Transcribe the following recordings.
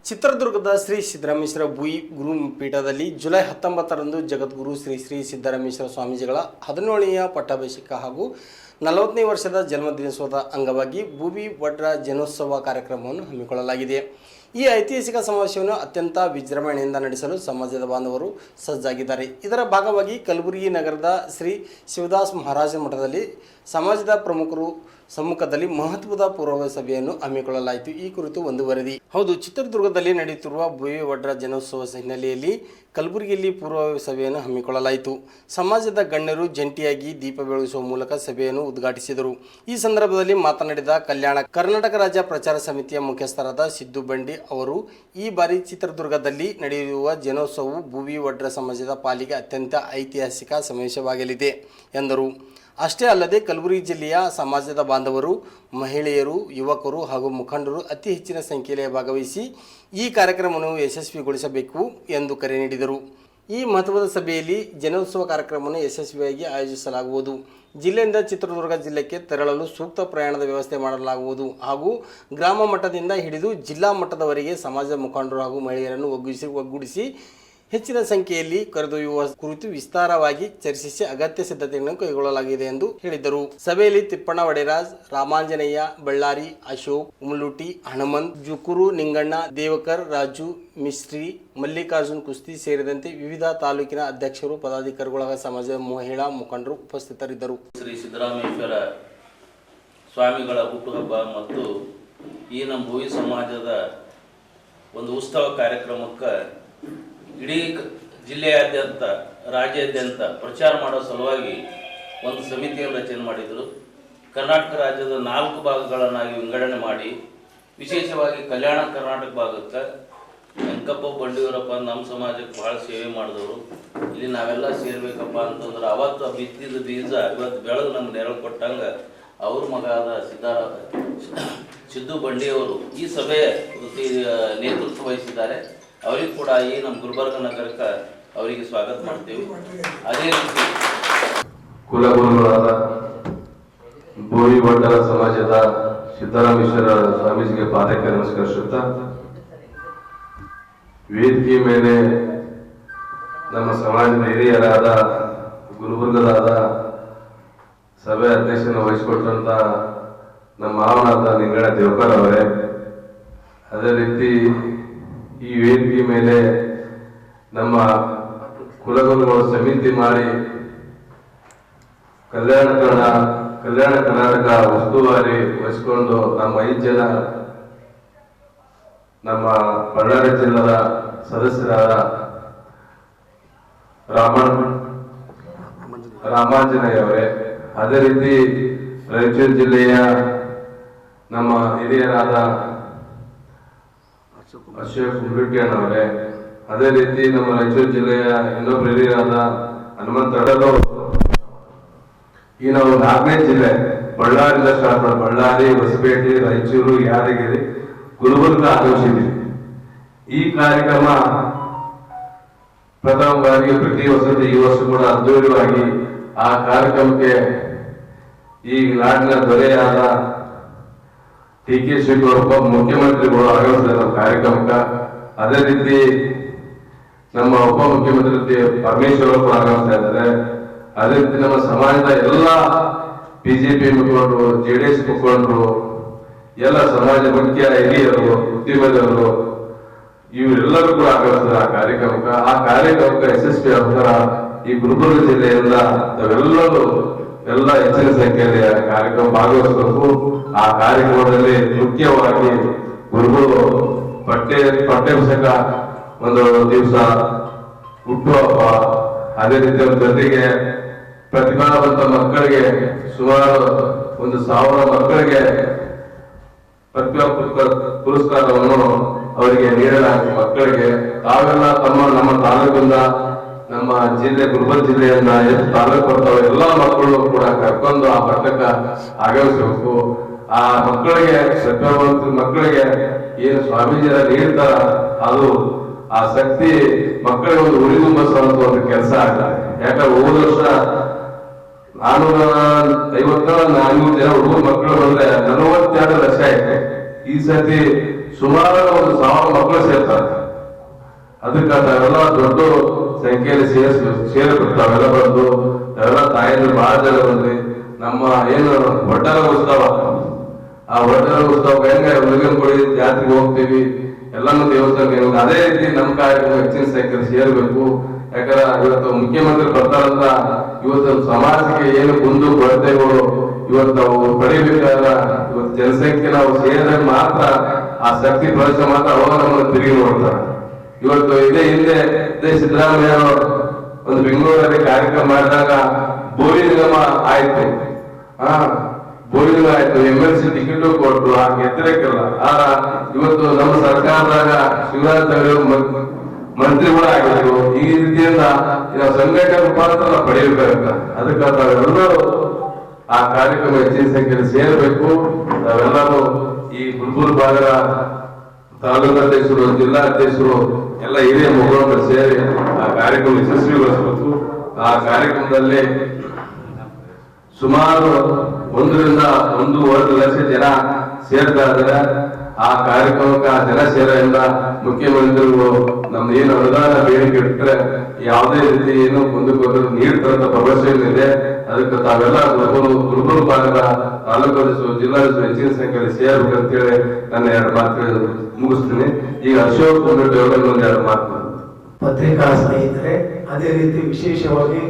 ಚಿತ್ರದುರ್ಗದ ಶ್ರೀ ಸಿದ್ದರಾಮೇಶ್ವರ ಭೂಯಿ ಗುರುಪೀಠದಲ್ಲಿ ಜುಲೈ 19ರಂದು ಜಗದ್ಗುರು ಶ್ರೀ ಶ್ರೀ ಸಿದ್ದರಾಮೇಶ್ವರ ಸ್ವಾಮೀಜಿಗಳ 17ನೇ ಪಟ್ಟಾಭಿಷೇಕ ಹಾಗೂ 40ನೇ ವರ್ಷದ ಜನ್ಮದಿನೋತ್ಸವದ ಅಂಗವಾಗಿ ಭೂವಿ ವಡ್ರ ಜನೋತ್ಸವ ಕಾರ್ಯಕ್ರಮವನ್ನು ಹಮ್ಮಿಕೊಳ್ಳಲಾಗಿದೆ. ಈ ಐತಿಹಾಸಿಕ ಸಮಾವೇಶವನ್ನು ಅತ್ಯಂತ ವಿಜೃಂಭಣೆಯಿಂದ ನಡೆಸಲು ಸಮಾಜದ ಬಾಂಧವರು ಸಜ್ಜಾಗಿದ್ದಾರೆ. ಇದರ ಭಾಗವಾಗಿ ಕಲಬುರಗಿ ನಗರದ ಶ್ರೀ ಶಿವದಾಸ್ ಮಹಾರಾಜ ಮಠದಲ್ಲಿ ಸಮಾಜದ ಪ್ರಮುಖರು ಸಮ್ಮುಖದಲ್ಲಿ ಮಹತ್ವದ ಪೂರ್ವ ಸಭೆಯನ್ನು ಹಮ್ಮಿಕೊಳ್ಳಲಾಯಿತು. ಈ ಕುರಿತು ಒಂದು ವರದಿ. ಹೌದು, ಚಿತ್ರದುರ್ಗದಲ್ಲಿ ನಡೆಯುತ್ತಿರುವ ಭೂವಿ ವಡ್ರ ಜನೋತ್ಸವ ಹಿನ್ನೆಲೆಯಲ್ಲಿ ಕಲಬುರಗಿಯಲ್ಲಿ ಪೂರ್ವ ಸಭೆಯನ್ನು ಹಮ್ಮಿಕೊಳ್ಳಲಾಯಿತು. ಸಮಾಜದ ಗಣ್ಯರು ಜಂಟಿಯಾಗಿ ದೀಪ ಬೆಳಗಿಸುವ ಮೂಲಕ ಸಭೆಯನ್ನು ಉದ್ಘಾಟಿಸಿದರು. ಈ ಸಂದರ್ಭದಲ್ಲಿ ಮಾತನಾಡಿದ ಕರ್ನಾಟಕ ರಾಜ್ಯ ಪ್ರಚಾರ ಸಮಿತಿಯ ಮುಖ್ಯಸ್ಥರಾದ ಸಿದ್ದು ಬಂಡಿ ಅವರು, ಈ ಬಾರಿ ಚಿತ್ರದುರ್ಗದಲ್ಲಿ ನಡೆಯುವ ಜನೋತ್ಸವವು ಭೂವಿ ವಡ್ರ ಸಮಾಜದ ಪಾಲಿಗೆ ಅತ್ಯಂತ ಐತಿಹಾಸಿಕ ಸಮಾವೇಶವಾಗಲಿದೆ ಎಂದರು. ಅಷ್ಟೇ ಅಲ್ಲದೆ ಕಲಬುರಗಿ ಜಿಲ್ಲೆಯ ಸಮಾಜದ ಬಾಂಧವರು, ಮಹಿಳೆಯರು, ಯುವಕರು ಹಾಗೂ ಮುಖಂಡರು ಅತಿ ಹೆಚ್ಚಿನ ಸಂಖ್ಯೆಯಲ್ಲಿ ಭಾಗವಹಿಸಿ ಈ ಕಾರ್ಯಕ್ರಮವನ್ನು ಯಶಸ್ವಿಗೊಳಿಸಬೇಕು ಎಂದು ಕರೆ ನೀಡಿದರು. ಈ ಮಹತ್ವದ ಸಭೆಯಲ್ಲಿ ಜನೋತ್ಸವ ಕಾರ್ಯಕ್ರಮವನ್ನು ಯಶಸ್ವಿಯಾಗಿ ಆಯೋಜಿಸಲಾಗುವುದು. ಜಿಲ್ಲೆಯಿಂದ ಚಿತ್ರದುರ್ಗ ಜಿಲ್ಲೆಗೆ ತೆರಳಲು ಸೂಕ್ತ ಪ್ರಯಾಣದ ವ್ಯವಸ್ಥೆ ಮಾಡಲಾಗುವುದು ಹಾಗೂ ಗ್ರಾಮ ಮಟ್ಟದಿಂದ ಹಿಡಿದು ಜಿಲ್ಲಾ ಮಟ್ಟದವರೆಗೆ ಸಮಾಜದ ಮುಖಂಡರು ಹಾಗೂ ಮಹಿಳೆಯರನ್ನು ಒಗ್ಗೂಡಿಸಿ ಹೆಚ್ಚಿನ ಸಂಖ್ಯೆಯಲ್ಲಿ ಕರೆದೊಯ್ಯುವ ಕುರಿತು ವಿಸ್ತಾರವಾಗಿ ಚರ್ಚಿಸಿ ಅಗತ್ಯ ಸಿದ್ಧತೆಗಳನ್ನು ಕೈಗೊಳ್ಳಲಾಗಿದೆ ಎಂದು ಹೇಳಿದರು. ಸಭೆಯಲ್ಲಿ ತಿಪ್ಪಣ್ಣ ವಡೆರಾಜ್, ರಾಮಾಂಜನೇಯ, ಬಳ್ಳಾರಿ, ಅಶೋಕ್, ಉಮಲೂಟಿ, ಹನುಮಂತ್, ಜುಕೂರು, ನಿಂಗಣ್ಣ, ದೇವಕರ್, ರಾಜು, ಮಿಸ್ತ್ರಿ, ಮಲ್ಲಿಕಾರ್ಜುನ್ ಕುಸ್ತಿ ಸೇರಿದಂತೆ ವಿವಿಧ ತಾಲೂಕಿನ ಅಧ್ಯಕ್ಷರು, ಪದಾಧಿಕಾರಿಗಳ ಸಮಾಜದ ಮಹಿಳಾ ಮುಖಂಡರು ಉಪಸ್ಥಿತರಿದ್ದರು. ಶ್ರೀ ಸಿದ್ದರಾಮೇಶ್ವರ ಸ್ವಾಮಿಗಳ ಹುಟ್ಟುಹಬ್ಬ ಮತ್ತು ಈ ನಮ್ಮ ಭೂವಿ ಸಮಾಜದ ಒಂದು ಉತ್ಸವ ಕಾರ್ಯಕ್ರಮಕ್ಕೆ ಇಡೀ ಜಿಲ್ಲೆಯಾದ್ಯಂತ ರಾಜ್ಯಾದ್ಯಂತ ಪ್ರಚಾರ ಮಾಡೋ ಸಲುವಾಗಿ ಒಂದು ಸಮಿತಿಯನ್ನು ರಚನೆ ಮಾಡಿದರು. ಕರ್ನಾಟಕ ರಾಜ್ಯದ 4 ಭಾಗಗಳನ್ನಾಗಿ ವಿಂಗಡಣೆ ಮಾಡಿ ವಿಶೇಷವಾಗಿ ಕಲ್ಯಾಣ ಕರ್ನಾಟಕ ಭಾಗಕ್ಕೆ ವೆಂಕಪ್ಪ ಬಂಡಿಯವರಪ್ಪ ನಮ್ಮ ಸಮಾಜಕ್ಕೆ ಭಾಳ ಸೇವೆ ಮಾಡಿದವರು. ಇಲ್ಲಿ ನಾವೆಲ್ಲ ಸೇರ್ಬೇಕಪ್ಪ ಅಂತಂದ್ರೆ ಅವತ್ತು ಬಿತ್ತಿದ ಬೀಜ ಇವತ್ತು ಬೆಳೆದು ನಮ್ಗೆ ನೆರಳು ಕೊಟ್ಟಂಗೆ ಅವ್ರ ಮಗ ಆದ ಸಿದ್ದು ಬಂಡಿಯವರು ಈ ಸಭೆಯ ನೇತೃತ್ವ ವಹಿಸಿದ್ದಾರೆ. ಅವರಿಗೂ ಕೂಡ ಈ ನಮ್ಮ ಗುಲ್ಬರ್ಗ ನಗರಕ್ಕೆ ಅವರಿಗೆ ಸ್ವಾಗತ ಮಾಡ್ತೀವಿ. ಅದೇ ರೀತಿ ಕುಲಗುರುಗಳಾದ ಭೂವಿ ವಡ್ರ ಸಮಾಜದ ಸಿದ್ದರಾಮೇಶ್ವರ ಸ್ವಾಮೀಜಿಗೆ ಪಾದಕ್ಕೆ ನಮಸ್ಕರಿಸುತ್ತಾ, ವೇದಿಕೆ ಮೇಲೆ ನಮ್ಮ ಸಮಾಜದ ಹಿರಿಯರಾದ ಗುಲ್ಬರ್ಗದಾದ ಸಭೆ ಅಧ್ಯಕ್ಷನ ವಹಿಸಿಕೊಟ್ಟಂತ ನಮ್ಮ ಮಾವನಾದ ನಿಂಗಣ್ಣ ದೇವಕರ್ ಅವರೇ, ಅದೇ ರೀತಿ ಈ ವೇದಿಕೆ ಮೇಲೆ ನಮ್ಮ ಕುಲಗುರುಗಳು ಸಮಿತಿ ಮಾಡಿ ಕಲ್ಯಾಣ ಕರ್ನಾಟಕ ಉಸ್ತುವಾರಿ ವಹಿಸಿಕೊಂಡು ನಮ್ಮ 5 ಜನ ನಮ್ಮ ಬಳ್ಳಾರಿ ಜಿಲ್ಲೆಯ ಸದಸ್ಯರಾದ ರಾಮಾಂಜನೇಯ ಅವರೇ, ಅದೇ ರೀತಿ ರಾಯಚೂರು ಜಿಲ್ಲೆಯ ನಮ್ಮ ಹಿರಿಯರಾದ ಅಶೋಕ್ ಅವರೇ, ಅದೇ ರೀತಿ ನಮ್ಮ ರಾಯಚೂರು ಜಿಲ್ಲೆಯ ಇನ್ನೊಬ್ಬರು ಹಿರಿಯರಾದ ಹನುಮಂತ ಅಡಲು. ಈ ನಾವು 4ನೇ ಜಿಲ್ಲೆ ಬಳ್ಳಾರಿಯಿಂದ ಸ್ಟಾರ್ಟ್ ಮಾಡಿ ಬಳ್ಳಾರಿ, ಹೊಸಪೇಟೆ, ರಾಯಚೂರು, ಯಾದಗಿರಿ, ಗುಲ್ಬರ್ಗ ಆಗಮಿಸಿದ್ವಿ. ಈ ಕಾರ್ಯಕ್ರಮ ಪ್ರಥಮ ಬಾರಿಗೆ ಪ್ರತಿ ವರ್ಷದ ಈ ವರ್ಷ ಕೂಡ ಅದ್ದೂರಿಯಾಗಿ ಆ ಕಾರ್ಯಕ್ರಮಕ್ಕೆ ಈ ನಾಡಿನ ದೊರೆಯಾದ ಟಿ.ಕೆ. ಶಿವಕುಮಾರ್ ಮುಖ್ಯಮಂತ್ರಿಗಳು ಆಗಮಿಸಿದ್ದಾರೆ ನಮ್ಮ ಕಾರ್ಯಕ್ರಮಕ್ಕೆ. ಅದೇ ರೀತಿ ನಮ್ಮ ಉಪಮುಖ್ಯಮಂತ್ರಿ ಪರಮೇಶ್ವರ್ ಕೂಡ ಆಗಮಿಸ್ತಾ ಇದ್ದಾರೆ. ಅದೇ ರೀತಿ ನಮ್ಮ ಸಮಾಜದ ಎಲ್ಲ ಬಿಜೆಪಿ ಮುಖಂಡರು, JDS ಮುಖಂಡರು, ಎಲ್ಲ ಸಮಾಜ ಮುಖ್ಯ ಹಿರಿಯರು, ಉದ್ಯಮದವರು ಇವರೆಲ್ಲರೂ ಕೂಡ ಆಗಮಿಸ್ತಾರೆ ಆ ಕಾರ್ಯಕ್ರಮಕ್ಕೆ. ಆ ಕಾರ್ಯಕ್ರಮಕ್ಕೆ ಯಶಸ್ವಿ ಆಗ್ತಾರ ಈ ಗುಲ್ಬರ್ಗ ಜಿಲ್ಲೆಯಿಂದ ತಾವೆಲ್ಲರೂ ಎಲ್ಲ ಹೆಚ್ಚಿನ ಸಂಖ್ಯೆಯಲ್ಲಿ ಕಾರ್ಯಕ್ರಮ ಭಾಗವಹಿಸಬೇಕು. ಆ ಕಾರ್ಯಕ್ರಮದಲ್ಲಿ ಮುಖ್ಯವಾಗಿ ಗುರುಗಳು ಪಠ್ಯಾಭ್ಯಾಸಕ ಒಂದು ದಿವಸ, ಹುಟ್ಟುಹಬ್ಬ, ಅದೇ ರೀತಿ ಜೊತೆಗೆ ಪ್ರತಿಭಾವಂತ ಮಕ್ಕಳಿಗೆ ಸುಮಾರು 1,000 ಮಕ್ಕಳಿಗೆ ಪ್ರತಿಭಾ ಪುರಸ್ಕಾರವನ್ನು ಅವರಿಗೆ ನೀಡಲಾಗಿದೆ. ಮಕ್ಕಳಿಗೆ ತಾವೆಲ್ಲ ನಮ್ಮ ತಾಲೂಕಿಂದ, ನಮ್ಮ ಜಿಲ್ಲೆ ಗುಲ್ಬರ್ಗ ಜಿಲ್ಲೆಯಿಂದ ಎಷ್ಟು ತಾಲೂಕು ಬರ್ತಾವೆ ಎಲ್ಲ ಮಕ್ಕಳು ಕೂಡ ಕರ್ಕೊಂಡು ಆ ಮಟ್ಟಕ್ಕೆ ಆಗಮಿಸಬೇಕು. ಆ ಮಕ್ಕಳಿಗೆ ಪ್ರತಿಭಾವಂತ ಮಕ್ಕಳಿಗೆ ಏನು ಸ್ವಾಮೀಜಿಯರ ನೀಡ್ತಾರ ಅದು ಆ ಶಕ್ತಿ ಮಕ್ಕಳಿಗೆ ಒಂದು ಉಳಿದುಂಬಿಸುವಂತ ಒಂದು ಕೆಲಸ ಆಗ್ತದೆ. ಯಾಕಂದ್ರೆ ಹೋದ ವರ್ಷ 450-400 ಜನ ಹುಡುಗರು ಮಕ್ಕಳು ಬಂದ್ರೆ 42 ಲಕ್ಷ ಐತೆ. ಈ ಸತಿ ಸುಮಾರು 1,000 ಮಕ್ಕಳು ಸೇರ್ತಾರೆ. ದೊಡ್ಡ ಸಂಖ್ಯೆಯಲ್ಲಿ ಸೇರಬೇಕು. ತಾವೆಲ್ಲ ಬಂದು ತಾವೆಲ್ಲ ತಾಯಂದ್ರು ಬಹಳ ಜನ ಬಂದ್ರಿ. ನಮ್ಮ ಏನು ಒಡ್ಡರ ಉತ್ಸವ, ಆ ಒಡ್ಡರ ಉತ್ಸವ ಹೆಂಗ ಹುಡುಗನ ಕೊಡಿ ಜಾತ್ರೆಗೆ ಹೋಗ್ತೀವಿ, ಎಲ್ಲಾನು ದೇವಸ್ಥಾನಕ್ಕೆ ಅದೇ ರೀತಿ ನಮ್ಮ ಕಾರ್ಯಕ್ರಮ ಹೆಚ್ಚಿನ ಸಂಖ್ಯೆಯಲ್ಲಿ ಸೇರ್ಬೇಕು. ಯಾಕಂದ್ರೆ ಇವತ್ತು ಮುಖ್ಯಮಂತ್ರಿ ಬರ್ತಾರಂತ ಇವತ್ತು ಸಮಾಜಕ್ಕೆ ಏನು ಕುಂದು ಕೊರತೆಗಳು ಇವತ್ತು ನಾವು ಪಡಿಬೇಕಾದ ಇವತ್ತು ಜನಸಂಖ್ಯೆ ನಾವು ಸೇರಿದಾಗ ಮಾತ್ರ ಆ ಶಕ್ತಿ ಪ್ರದರ್ಶನ ಮಾತ್ರ ಅವಾಗ ನಮ್ಮನ್ನು ತಿರುಗಿ ನೋಡ್ತಾರೆ. ಇವತ್ತು ಇದೇ ಸಿದ್ದರಾಮಯ್ಯ ಒಂದು ಬೆಂಗಳೂರಲ್ಲಿ ಕಾರ್ಯಕ್ರಮ ಮಾಡಿದಾಗ ಬೋರಿ ನಿಗಮ ಆಯ್ತು, ಬೋರಿ ನಿಗಮ ಆಯ್ತು, MLC ಟಿಕೆಟ್ ಕೊಟ್ಟು ಆ ಗೆದ್ದರಕ್ಕಿಲ್ಲ. ಇವತ್ತು ನಮ್ಮ ಸರ್ಕಾರದಾಗ ಶಿವರಾಜ್ ಮಂತ್ರಿಗಳು ಆಗಿದ್ರು. ಈ ರೀತಿಯಿಂದ ನಾವು ಸಂಘಟನೆ ಮುಖಾಂತರ ನಾವು ಪಡೆಯಬೇಕಾಗುತ್ತೆ. ಅದಕ್ಕೆ ತಾವೆಲ್ಲರೂ ಆ ಕಾರ್ಯಕ್ರಮ ಹೆಚ್ಚಿನ ಸಂಖ್ಯೆಯಲ್ಲಿ ಸೇರಬೇಕು. ನಾವೆಲ್ಲರೂ ಈ ಗುಲ್ಬರ್ಗ ಭಾಗದ ತಾಲೂಕು ಅಧ್ಯಕ್ಷರು, ಜಿಲ್ಲಾ ಅಧ್ಯಕ್ಷರು ಎಲ್ಲ ಹಿರಿಯ ಮುಖಂಡರು ಸೇರಿ ಆ ಕಾರ್ಯಕ್ರಮ ಯಶಸ್ವಿಗೊಳಿಸಬೇಕು. ಆ ಕಾರ್ಯಕ್ರಮದಲ್ಲಿ ಸುಮಾರು 1.5 ಲಕ್ಷ ಜನ ಸೇರ್ತಾ ಇದ್ದಾರೆ. ಆ ಕಾರ್ಯಕ್ರಮಕ್ಕೆ ಆ ಜನ ಸೇರೋದ್ರಿಂದ ಮುಖ್ಯಮಂತ್ರಿಗಳು ನಮ್ದು ಏನು ಅನುದಾನ ಬೇಡಿಕೆ ಇಟ್ಟರೆ ಯಾವುದೇ ರೀತಿ ಏನು ಮುಂದಕ್ಕೆ ನೀಡ್ತಾರಂತ ಭರವಸೆ ಇದೆ. ಅದಕ್ಕೆ ತಾವೆಲ್ಲ ಗುಲ್ಬರ್ಗ ಭಾಗದ ತಾಲೂಕು ಜಿಲ್ಲಾಧಿಕಾರಿ ಹೆಚ್ಚಿನ ಸಂಖ್ಯೆಯಲ್ಲಿ ಸೇರ್ಬೇಕು ಅಂತೇಳಿ ನನ್ನ 2 ಮಾತು ಮುಗಿಸ್ತೀನಿ. ಈಗ ಅಶೋಕ್ ಬಂದ್ಬಿಟ್ಟು ಒಂದು 2 ಮಾತು. ಪತ್ರಿಕಾ ಸ್ನೇಹಿತರೆ, ಅದೇ ರೀತಿ ವಿಶೇಷವಾಗಿ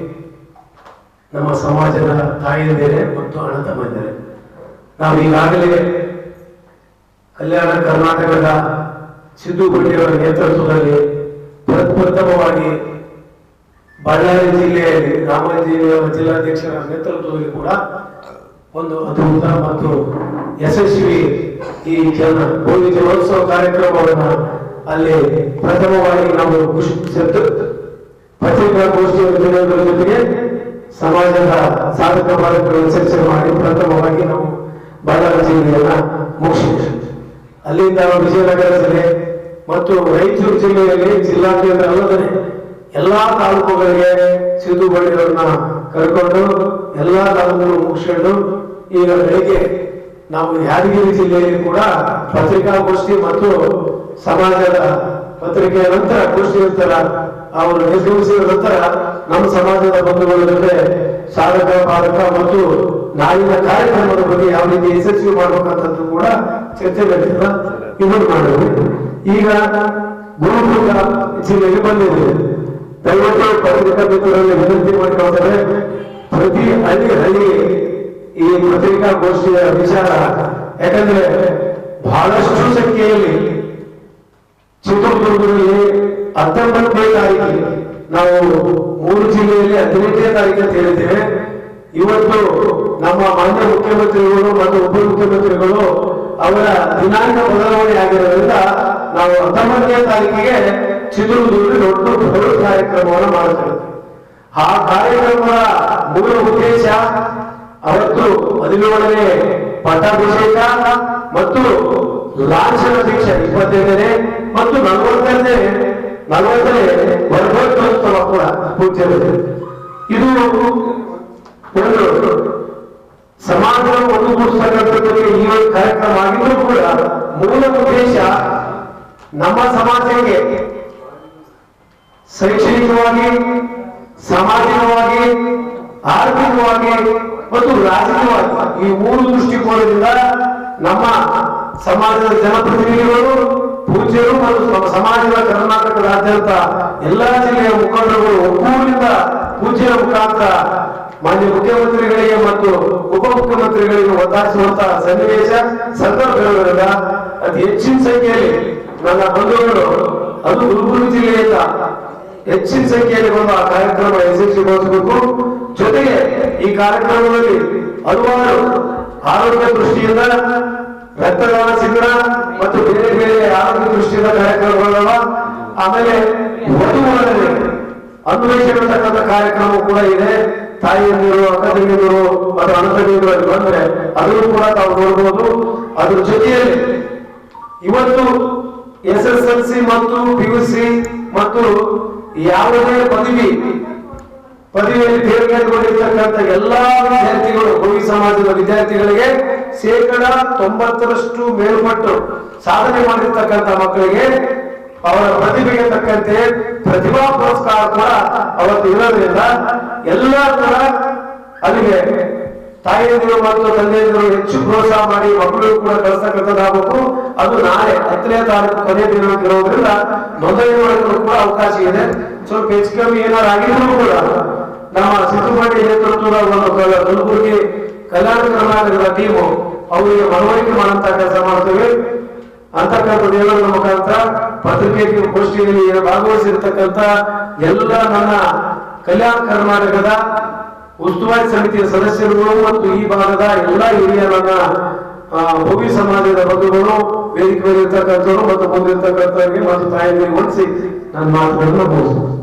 ನಮ್ಮ ಸಮಾಜದ ತಾಯಂದಿರೇ ಮತ್ತು ಅಣ್ಣ ತಮ್ಮಂದಿರೇ, ನಾವು ಈಗಾಗಲೇ ಕಲ್ಯಾಣ ಕರ್ನಾಟಕದ ಸಿದ್ದು ಬಂಡಿಯವರ ನೇತೃತ್ವದಲ್ಲಿ ಪ್ರಥಮವಾಗಿ ಬಳ್ಳಾರಿ ಜಿಲ್ಲೆಯಲ್ಲಿ ರಾಮಲಿಂಗೇಶ್ವರ ಜಿಲ್ಲಾಧ್ಯಕ್ಷರ ನೇತೃತ್ವದಲ್ಲಿ ಕೂಡ ಒಂದು ಅದ್ಭುತ ಮತ್ತು ಯಶಸ್ವಿ ಈ ಹೋಳಿ ಜಲೋತ್ಸವ ಕಾರ್ಯಕ್ರಮವನ್ನು ಅಲ್ಲಿ ಪ್ರಥಮವಾಗಿ ನಾವು ಪತ್ರಿಕಾಗೋಷ್ಠಿಯನ್ನು ತಿಳಿಯೋದರ ಜೊತೆಗೆ ಸಮಾಜದ ಸಾಧಕ ಬಾಧಕಗಳನ್ನು ಚರ್ಚೆ ಮಾಡಿ ಪ್ರಥಮವಾಗಿ ನಾವು ಬಳ್ಳಾರಿ ಜಿಲ್ಲೆಯನ್ನ ಮುಗಿಸಿದ್ದೇವೆ. ಅಲ್ಲಿಂದ ವಿಜಯನಗರ ಜಿಲ್ಲೆ ಮತ್ತು ರಾಯಚೂರು ಜಿಲ್ಲೆಯಲ್ಲಿ ಜಿಲ್ಲಾ ಕೇಂದ್ರ ಅಲ್ಲದೆ ಎಲ್ಲಾ ತಾಲೂಕುಗಳಿಗೆ ಸಿದ್ದು ಬಂಡಿಯವರನ್ನ ಕರ್ಕೊಂಡು ಎಲ್ಲಾ ತಾಲೂಕುಗಳು ಮುಗಿಸ್ಕೊಂಡು ಈಗ ಬೆಳಿಗ್ಗೆ ನಾವು ಯಾದಗಿರಿ ಜಿಲ್ಲೆಯಲ್ಲಿ ಕೂಡ ಪತ್ರಿಕಾಗೋಷ್ಠಿ ಮತ್ತು ಸಮಾಜದ ಪತ್ರಿಕೆಯ ನಂತರ ಗೋಷ್ಠಿ ನಂತರ ಅವರು ನಿರ್ಗಮಿಸಿದ ನಂತರ ನಮ್ಮ ಸಮಾಜದ ಬಂಧುಗಳ ಜೊತೆ ಸಾಧಕ ಬಾಧಕ ಮತ್ತು ನಾಳಿನ ಕಾರ್ಯಕ್ರಮದ ಬಗ್ಗೆ ಯಾವ ರೀತಿ ಯಶಸ್ವಿ ಮಾಡಬೇಕಂತದ್ದು ಕೂಡ ಚರ್ಚೆ ನಡೆಸಿದ ಇದನ್ನು ಮಾಡಿದ್ವಿ. ಈಗ ಗುಲ್ಬರ್ಗ ಜಿಲ್ಲೆಗೆ ಬಂದಿದೆ. ದಯವಿಟ್ಟು ಪತ್ರಿಕಾ ಮಿತ್ರರಲ್ಲಿ ವಿನಂತಿ ಮಾಡಿಕೊಳ್ತಾರೆ, ಪ್ರತಿ ಹಳ್ಳಿ ಈ ಪತ್ರಿಕಾಗೋಷ್ಠಿಯ ವಿಚಾರ. ಯಾಕಂದ್ರೆ ಬಹಳಷ್ಟು ಸಂಖ್ಯೆಯಲ್ಲಿ ಚಿತ್ರದುರ್ಗದಲ್ಲಿ 19ನೇ ತಾರೀಕಿಗೆ ನಾವು 3 ಜಿಲ್ಲೆಯಲ್ಲಿ 18ನೇ ತಾರೀಕು ಅಂತ ಹೇಳಿದ್ದೇವೆ. ಇವತ್ತು ನಮ್ಮ ಮಾನ್ಯ ಮುಖ್ಯಮಂತ್ರಿಗಳು ಮತ್ತು ಉಪಮುಖ್ಯಮಂತ್ರಿಗಳು ಅವರ ದಿನಾಂಕ ಬದಲಾವಣೆ ಆಗಿರೋದ್ರಿಂದ ನಾವು 19ನೇ ತಾರೀಕಿಗೆ ಚಿತ್ರದುರ್ಗದಲ್ಲಿ ದೊಡ್ಡ ಬೃಹತ್ ಕಾರ್ಯಕ್ರಮವನ್ನು ಮಾಡುತ್ತೇವೆ. ಆ ಕಾರ್ಯಕ್ರಮದ ಮೂಲ ಉದ್ದೇಶ ಅವತ್ತು 17ನೇ ಪಟ್ಟಾಭಿಷೇಕ ಮತ್ತು ಲಾಂಛನ ದೀಕ್ಷೆ 25ನೇ ಮತ್ತು 40ನೇ ವರ್ಧೋತ್ಸವ ಕೂಡ ಪೂಜ್ಯವಿದೆ. ಇದು ಒಂದು ಸಮಾಜವನ್ನು ಒಂದುಗೂಡಿಸತಕ್ಕಂಥದ್ದಕ್ಕೆ ಈ ಒಂದು ಕಾರ್ಯಕ್ರಮ ಆಗಿದ್ರೂ ಕೂಡ ಮೂಲ ಉದ್ದೇಶ ನಮ್ಮ ಸಮಾಜಕ್ಕೆ ಶೈಕ್ಷಣಿಕವಾಗಿ, ಸಾಮಾಜಿಕವಾಗಿ, ಆರ್ಥಿಕವಾಗಿ ಮತ್ತು ರಾಜಕೀಯವಾಗಿ ಈ 3 ದೃಷ್ಟಿಕೋನದಿಂದ ನಮ್ಮ ಸಮಾಜದ ಜನಪ್ರತಿನಿಧಿಗಳು, ಪೂಜ್ಯರು ಮತ್ತು ಸಮಾಜದ ಕರ್ನಾಟಕದಾದ್ಯಂತ ಎಲ್ಲಾ ಜಿಲ್ಲೆಯ ಮುಖಂಡರುಗಳು ಒಕ್ಕೂಟದಿಂದ ಪೂಜ್ಯರ ಮುಖಾಂತರ ಮಾನ್ಯ ಮುಖ್ಯಮಂತ್ರಿಗಳಿಗೆ ಮತ್ತು ಉಪಮುಖ್ಯಮಂತ್ರಿಗಳಿಗೆ ಒತ್ತಾಯಿಸುವಂತಹ ಸನ್ನಿವೇಶ ಸಂದರ್ಭಗಳಿಂದ ಅತಿ ಹೆಚ್ಚಿನ ಸಂಖ್ಯೆಯಲ್ಲಿ ನನ್ನ ಬಂಧುಗಳು ಅದು ಗುಲ್ಬರ್ಗ ಜಿಲ್ಲೆಯಿಂದ ಹೆಚ್ಚಿನ ಸಂಖ್ಯೆಯಲ್ಲಿ ಬಂದು ಆ ಕಾರ್ಯಕ್ರಮ ಯಶಸ್ವಿಗೊಳಿಸಬೇಕು. ಜೊತೆಗೆ ಈ ಕಾರ್ಯಕ್ರಮದಲ್ಲಿ ಹಲವಾರು ಆರೋಗ್ಯ ದೃಷ್ಟಿಯಿಂದ ರಕ್ತದಾನ ಶಿಬಿರ ಮತ್ತು ಬೇರೆ ಬೇರೆ ಆರೋಗ್ಯ ದೃಷ್ಟಿಯಿಂದ ಕಾರ್ಯಕ್ರಮಗಳವ. ಆಮೇಲೆ ವಧುವರರಿಗೆ ಅನ್ವೇಷಣೆ ಕಾರ್ಯಕ್ರಮ ಕೂಡ ಇದೆ. ತಾಯಿಯಂದಿರು, ಅಕ್ಕ ತಂಗಿಯರು ಮತ್ತು ಅಣ್ಣ ತಂಗಿಯರು ಅಲ್ಲಿ ಬಂದ್ರೆ ಅದನ್ನು ಕೂಡ ತಾವು ನೋಡಬಹುದು. ಅದ್ರ ಜೊತೆಯಲ್ಲಿ ಇವತ್ತು SSLC ಮತ್ತು PUC ಮತ್ತು ಯಾವುದೇ ಪದವಿಯಲ್ಲಿ ತೇರ್ಗಡೆಗೊಂಡಿರ್ತಕ್ಕಂಥ ಎಲ್ಲಾ ವಿದ್ಯಾರ್ಥಿಗಳು, ಹೋಗಿ ಸಮಾಜದ ವಿದ್ಯಾರ್ಥಿಗಳಿಗೆ 90% ಮೇಲ್ಪಟ್ಟು ಸಾಧನೆ ಮಾಡಿರ್ತಕ್ಕಂಥ ಮಕ್ಕಳಿಗೆ ಅವರ ಪ್ರತಿಭೆಗೆ ತಕ್ಕಂತೆ ಪ್ರತಿಭಾ ಪುರಸ್ಕಾರ ಕೂಡ ಅವತ್ತು ಇರೋದ್ರಿಂದ ಎಲ್ಲ ಕೂಡ ಅಲ್ಲಿಗೆ ತಾಯಿಯಂದಿರು ಮತ್ತು ತಂದೆಯಂದಿರು ಹೆಚ್ಚು ಪ್ರೋತ್ಸಾಹ ಮಾಡಿ ಮಕ್ಕಳಿಗೂ ಕೂಡ ಕಳಿಸ್ತಕ್ಕಂಥದ್ದಾಗಬೇಕು. ಅದು ನಾಳೆ 10ನೇ ತಾರೀಕು ಕೊನೆಯ ದಿನಾಂಕ ಇರೋದ್ರಿಂದ ನೋಂದಣಿ ಮಾಡಲು ಕೂಡ ಅವಕಾಶ ಇದೆ. ಸ್ವಲ್ಪ ಹೆಚ್ಚು ಕಮ್ಮಿ ಏನಾದ್ರು ಆಗಿದ್ರು ಕೂಡ ನಮ್ಮ ಸಿದ್ದುಮಂಡಿ ನೇತೃತ್ವದ ಒಂದು ಕಲಬುರಗಿ ಕಲ್ಯಾಣ ಕರ್ನಾಟಕದ ಟೀಮು ಅವರಿಗೆ ಮನವರಿಕೆ ಮಾಡುವಂತ ಕೆಲಸ ಮಾಡ್ತೇವೆ ಅಂತಕ್ಕಂಥದ್ದು ಹೇಳೋದ್ರ ಮುಖಾಂತರ ಪತ್ರಿಕೆಗೋಷ್ಠಿಯಲ್ಲಿ ಭಾಗವಹಿಸಿರ್ತಕ್ಕಂಥ ಎಲ್ಲ ನನ್ನ ಕಲ್ಯಾಣ ಕರ್ನಾಟಕದ ಉಸ್ತುವಾರಿ ಸಮಿತಿಯ ಸದಸ್ಯರುಗಳು ಮತ್ತು ಈ ಭಾಗದ ಎಲ್ಲ ಹಿರಿಯ ನನ್ನ ಭೋವಿ ಸಮಾಜದ ಬಂಧುಗಳು ವೇದಿಕೆ ಮೇಲೆ ಇರ್ತಕ್ಕಂಥವ್ರು ಮತ್ತು ಮುಂದಿರ್ತಕ್ಕಂಥವ್ರಿಗೆ ಮತ್ತು ತಾಯಿಗಳಿಗೆ ಹೊಂದಿಸಿ ನನ್ನ ಮಾತುಗಳನ್ನು ಮುಗಿಸ್ತೀನಿ.